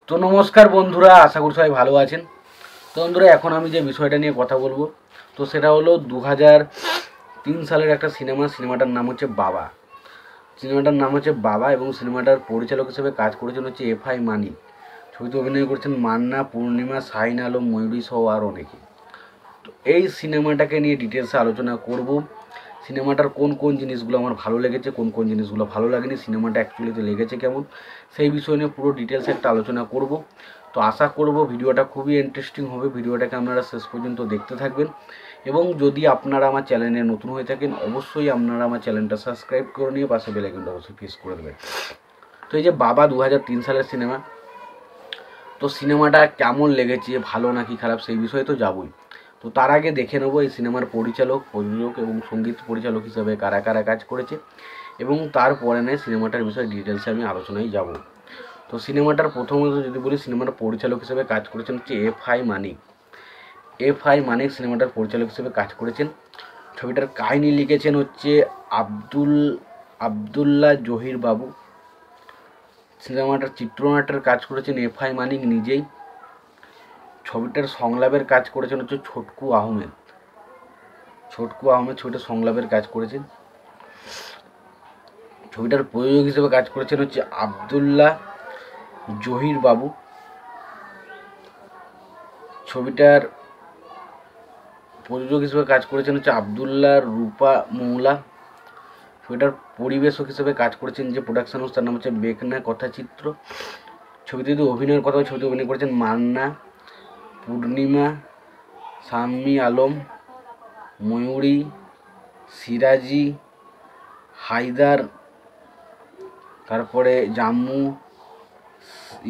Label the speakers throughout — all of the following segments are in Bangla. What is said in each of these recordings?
Speaker 1: তো নমস্কার বন্ধুরা, আশা করি সবাই ভালো আছেন। তো বন্ধুরা, এখন আমি যে বিষয়টা নিয়ে কথা বলবো তো সেটা হলো 2003 সালের একটা সিনেমাটার নাম হচ্ছে বাবা এবং সিনেমাটার পরিচালক হিসেবে কাজ করেছেন হচ্ছে এফআই মানিক। ছবিতে অভিনয় করেছেন মান্না, পূর্ণিমা, শাহিন আলম, ময়ূরী সহ আর অনেকে। তো এই সিনেমাটাকে নিয়ে ডিটেলসে আলোচনা করব। সিনেমাটার কোন কোন জিনিসগুলো আমার ভালো লেগেছে, কোন কোন জিনিসগুলো ভালো লাগেনি, সিনেমাটা অ্যাকচুয়ালিতে লেগেছে কেমন, সেই বিষয় নিয়ে পুরো ডিটেলসে একটা আলোচনা করব। তো আশা করব ভিডিওটা খুবই ইন্টারেস্টিং হবে। ভিডিওটাকে আপনারা শেষ পর্যন্ত দেখতে থাকবেন এবং যদি আপনারা আমার চ্যানেলে নতুন হয়ে থাকেন অবশ্যই আপনারা আমার চ্যানেলটা সাবস্ক্রাইব করে নিয়ে পাশে বেল আইকনটা অবশ্যই প্রেস করে দেবেন। তো এই যে বাবা 2003 সালের সিনেমা, তো সিনেমাটা কেমন লেগেছে, ভালো নাকি খারাপ, সেই বিষয়ে তো যাবই। তো তার আগে দেখে নেবো এই সিনেমার পরিচালক, প্রযোজক এবং সঙ্গীত পরিচালক হিসাবে কারা কারা কাজ করেছে এবং তারপরে নয় সিনেমাটার বিষয়ে ডিটেলসে আমি আলোচনায় যাব। তো সিনেমাটার প্রথমত যদি বলি, সিনেমাটার পরিচালক হিসেবে কাজ করেছেন হচ্ছে এফআই মানিক সিনেমাটার পরিচালক হিসেবে কাজ করেছেন। ছবিটার কাহিনী লিখেছেন হচ্ছে আবদুল্লাহ জহির বাবু। সিনেমাটার চিত্রনাট্যের কাজ করেছেন এফআই মানিক নিজেই। ছবিটার সংলাপের কাজ করেছেন হচ্ছে ছোটকু আহমেদ ছবিটার সংলাপের কাজ করেছেন। ছবিটার প্রযোজক হিসেবে কাজ করেছেন হচ্ছে আবদুল্লাহ জহির বাবু। ছবিটার প্রযোজক হিসেবে কাজ করেছেন হচ্ছে আবদুল্লাহ রূপা মৌলা। ছবিটার পরিবেশক হিসেবে কাজ করেছেন যে প্রোডাকশন হাউস, তার নাম হচ্ছে বেকনা কথাচিত্র। ছবিতে যদি অভিনয়ের কথা হয়, ছবিতে অভিনয় করেছেন মান্না, পূর্ণিমা, শাম্মী আলম, ময়ূরী, সিরাজি, হায়দার, তারপরে জাম্মু,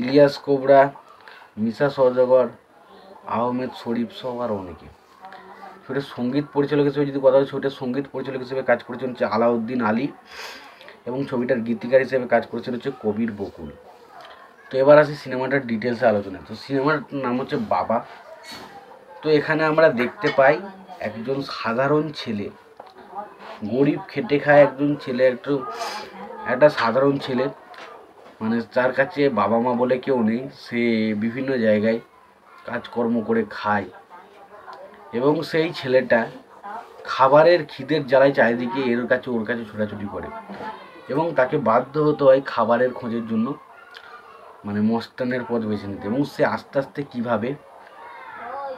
Speaker 1: ইলিয়াস কোবরা, মিশা সওদাগর, আহমেদ শরীফ সহ আর অনেকে। ছবিটার সঙ্গীত পরিচালক হিসেবে যদি কথা হয়, ছবিটার সঙ্গীত পরিচালক হিসেবে কাজ করেছেন হচ্ছে আলাউদ্দিন আলী এবং ছবিটার গীতিকার হিসেবে কাজ করেছেন হচ্ছে কবির বকুল। তো এবার আসি সিনেমাটার ডিটেলসে আলোচনা। তো সিনেমার নাম হচ্ছে বাবা। তো এখানে আমরা দেখতে পাই একজন সাধারণ ছেলে, গরিব খেটে খায় একজন ছেলে, একটা সাধারণ ছেলে, মানে যার কাছে বাবা মা বলে কেউ নেই। সে বিভিন্ন জায়গায় কাজকর্ম করে খায় এবং সেই ছেলেটা খাবারের খিদের জ্বালায় চারিদিকে এর কাছে ওর কাছে ছোটাছুটি করে এবং তাকে বাধ্য হতে হয় খাবারের খোঁজের জন্য মানে মস্তানের পথ বেছে নিতে। এবং সে আস্তে আস্তে কীভাবে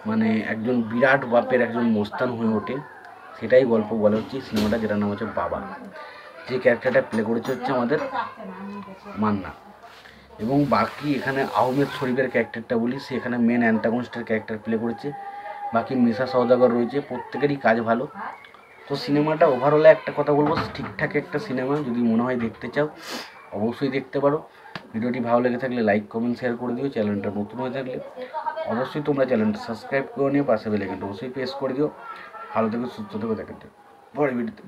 Speaker 1: মানে একজন বিরাট বাপের একজন মস্তান হয়ে ওঠে সেটাই গল্প বলা হচ্ছে সিনেমাটা, যেটার নাম হচ্ছে বাবা। যে ক্যারেক্টারটা প্লে করেছে হচ্ছে আমাদের মান্না। এবং বাকি এখানে আহমেদ শরীফের ক্যারেক্টারটা বলি, সে এখানে মেন অ্যান্টাগনিস্টের ক্যারেক্টার প্লে করেছে। বাকি মিশা সওদাগর রয়েছে, প্রত্যেকেরই কাজ ভালো। তো সিনেমাটা ওভারঅলে একটা কথা বলবো, ঠিকঠাক একটা সিনেমা। যদি মনে হয় দেখতে চাও অবশ্যই দেখতে পারো। ভিডিওটি ভালো লেগে থাকলে লাইক কমেন্ট শেয়ার করে দিও। চ্যানেলটা নতুন হয়ে থাকলে অবশ্যই তোমরা চ্যানেলটা সাবস্ক্রাইব করে নিও, পাশে বেল আইকনটা অবশ্যই প্রেস করে দিও। ভালো থেকো, সুস্থ থেকো, দেখাতে পরে ভিডিওতে।